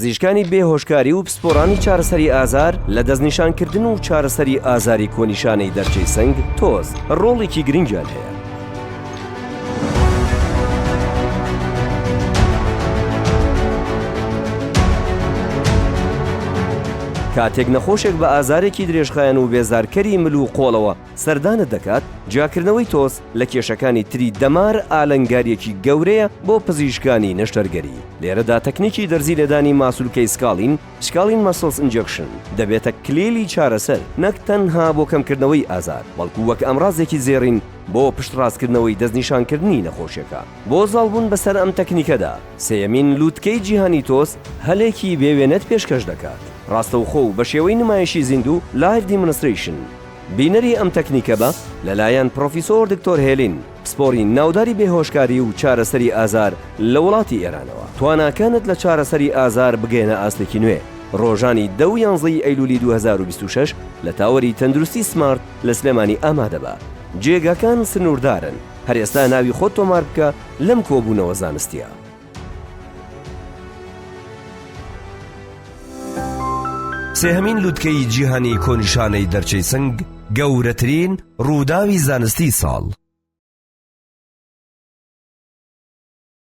پزیشکانی بێهۆشکاری و پسپۆڕانی چارەسەری ئازار لە دەستنیشانکردن و چارەسەری ئازاری کۆنیشانەی دەرچەی سنگ تۆز ڕۆڵێکی گرنگیان هەیە. کاتێک نەخۆشێک بە ئازارێکی درێژخایەن و بێزارکەری مل و قۆڵەوە سەردانت دەکات، جاکردنەوەی تۆز لە کێشەکانی تری دەمار ئالەنگاریەکی گەورەیە بۆ پزیشکانی نەشتەرگەری. لێرەدا تەکنیکی دەرزی لەدانی ماسوولکەی سکالین مەسڵز ئینجەکشن دەبێتە کلێلی چارەسەر، نەک تەنها بۆ کەمکردنەوەی ئازار، بەڵکو وەک ئەمڕازێکی زێڕین بۆ پشتڕاستکردنەوەی دەستنیشانکردنی نەخۆشیەکە. بۆ زاڵبوون بەسەر ئەم تەکنیکەدا سێیەمین لووتکەی جیهانی تۆز هەلێکی بێوێنەت پێشکەش دەکات. ڕاستەوخۆ و بە شێوەی نمایشی زیندوو لایڤ دیمۆنستریشن. بینەری ئەم تەکنیکە بە لەلایەن پرۆفیسۆر دکتۆر هێلین، پسپۆری ناوداری بێهۆشکاری و چارەسەری ئازار لە وڵاتی ئێرانەوە. تواناکانت لە چارەسەری ئازار بگەێنە ئاستێکی نوێ. ڕۆژانی 10 و 11 ئەیلولی 2026 لە تاوەری تەندروستی سمارت لە سلێمانی ئامادەبە. جێگاکان سنووردارن. هەر ئێستا ناوی خۆت تۆمار بکە لەم کۆبوونەوە زانستیە. سێهەمین لووتکەی جیهانی کۆنیشانەی دەرچەی سنگ گەورەترین ڕووداوی زانستی ساڵ.